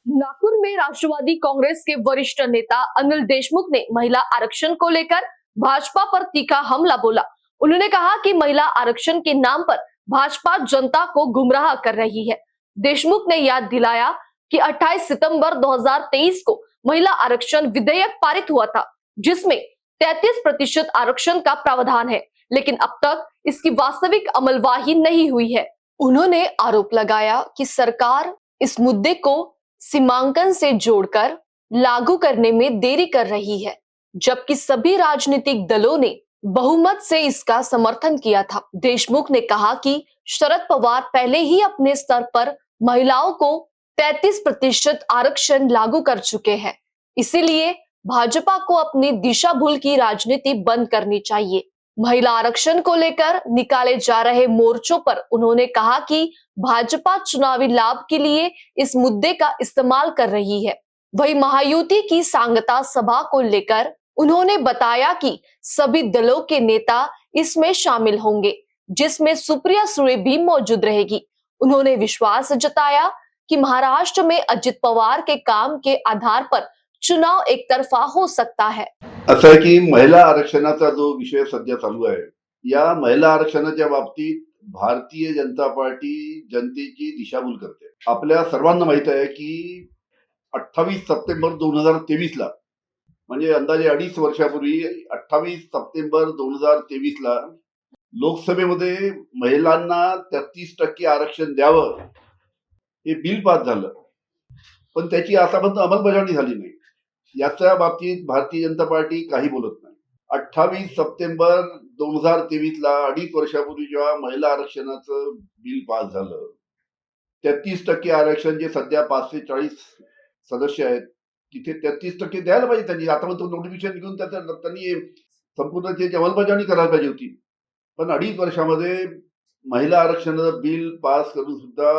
नागपुर में राष्ट्रवादी कांग्रेस के वरिष्ठ नेता अनिल देशमुख ने महिला आरक्षण को लेकर भाजपा पर तीखा हमला बोला। उन्होंने कहा कि महिला आरक्षण के नाम पर भाजपा जनता को गुमराह कर रही है। देशमुख ने याद दिलाया कि 28 सितंबर 2023 को महिला आरक्षण विधेयक पारित हुआ था, जिसमें 33% आरक्षण का प्रावधान है, लेकिन अब तक इसकी वास्तविक अमलवाही नहीं हुई है। उन्होंने आरोप लगाया कि सरकार इस मुद्दे को सीमांकन से जोड़कर लागू करने में देरी कर रही है, जबकि सभी राजनीतिक दलों ने बहुमत से इसका समर्थन किया था। देशमुख ने कहा कि शरद पवार पहले ही अपने स्तर पर महिलाओं को 33% आरक्षण लागू कर चुके हैं, इसीलिए भाजपा को अपनी दिशा भूल की राजनीति बंद करनी चाहिए। महिला आरक्षण को लेकर निकाले जा रहे मोर्चों पर उन्होंने कहा कि भाजपा चुनावी लाभ के लिए इस मुद्दे का इस्तेमाल कर रही है। वही महायुति की सांगता सभा को लेकर उन्होंने बताया कि सभी दलों के नेता इसमें शामिल होंगे, जिसमें सुप्रिया सुळे भी मौजूद रहेगी। उन्होंने विश्वास जताया कि महाराष्ट्र में अजित पवार के काम के आधार पर चुनाव एक तरफा हो सकता है। असं आहे की महिला आरक्षणाचा जो विषय सध्या चालू आहे, या महिला आरक्षणाच्या बाबतीत भारतीय जनता पार्टी जनतेची दिशाभूल करते। आपल्या सर्वांना माहित आहे की 28 सप्टेंबर 2023 ला, म्हणजे अंदाजे 2.5 वर्षापूर्वी 28 सप्टेंबर 2023 ला लोकसभेमध्ये महिलांना 33% आरक्षण द्यावं हे बिल पास झालं, पण त्याची आतापर्यंत अंमलबजावणी झाली नाही। याच्या बाबतीत भारतीय जनता पार्टी काही बोलत नाही। 28 सप्टेंबर 2023 ला 2.5 वर्षापूर्वी जेव्हा महिला आरक्षणाचं बिल पास झालं, 33% आरक्षण जे सध्या 540 सदस्य आहेत तिथे 33% द्यायला पाहिजे त्यांनी। आतापर्यंत नोटिफिकेशन निघून त्यांनी संपूर्ण त्याची अंमलबजावणी करायला पाहिजे होती, पण 2.5 वर्षामध्ये महिला आरक्षणाचं बिल पास करून सुद्धा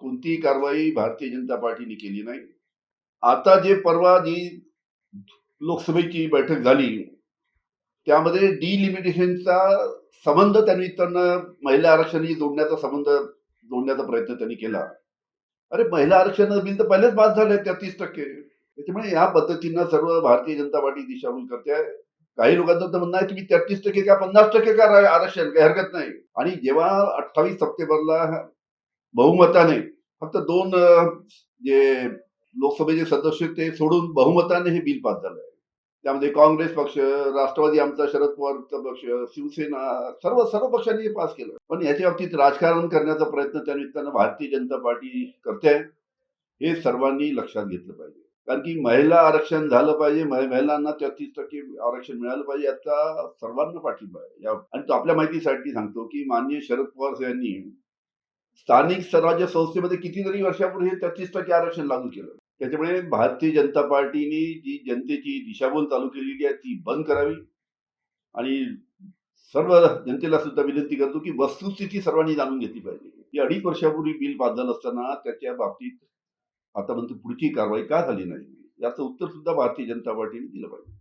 कोणतीही कारवाई भारतीय जनता पार्टीने केली नाही। आता जे परवा जी लोकसभेची बैठक झाली त्यामध्ये डिलिमिटेशनचा संबंध त्यांनी महिला आरक्षणाशी जोडण्याचा प्रयत्न त्यांनी केला। अरे महिला आरक्षणाचं बिल तर पहिलेच पास झालंय 33%। त्याच्यामुळे या पद्धतीनं सर्व भारतीय जनता पार्टी दिशाभूल करते आहे। काही लोकांचं तर म्हणणं आहे तुम्ही 33% का 50% का आरक्षण काही हरकत नाही। आणि जेव्हा 28 सप्टेंबरला बहुमताने फक्त 2 जे लोकसभेचे सदस्य ते सोडून बहुमताने हे बिल पास झालंय। त्यामध्ये काँग्रेस पक्ष, राष्ट्रवादी आमचा शरद पवारचा पक्ष, शिवसेना सर्व पक्षांनी पास केलं। पण याच्या बाबतीत राजकारण करण्याचा प्रयत्न त्या निमित्तानं भारतीय जनता पार्टी करते आहे, हे सर्वांनी लक्षात घेतलं पाहिजे। कारण की महिला आरक्षण झालं पाहिजे, महिलांना 33% आरक्षण मिळालं पाहिजे, याचा सर्वांना पाठिंबा आहे। आणि तो आपल्या माहितीसाठी सांगतो की माननीय शरद पवार यांनी स्थानिक स्वराज्य संस्थेमध्ये कितीतरी वर्षापूर्वी 33% आरक्षण लागू केलं। त्याच्यामुळे भारतीय जनता पार्टीने जी जनतेची दिशाभूल चालू केलेली आहे ती बंद करावी। आणि सर्व जनतेला सुद्धा विनंती करतो की वस्तुस्थिती सर्वांनी जाणून घेतली पाहिजे की 2.5 वर्षापूर्वी बिल पास झालं असताना त्याच्या बाबतीत आतापर्यंत पुढची कारवाई का झाली नाही, याचं उत्तर सुद्धा भारतीय जनता पार्टीने दिलं पाहिजे।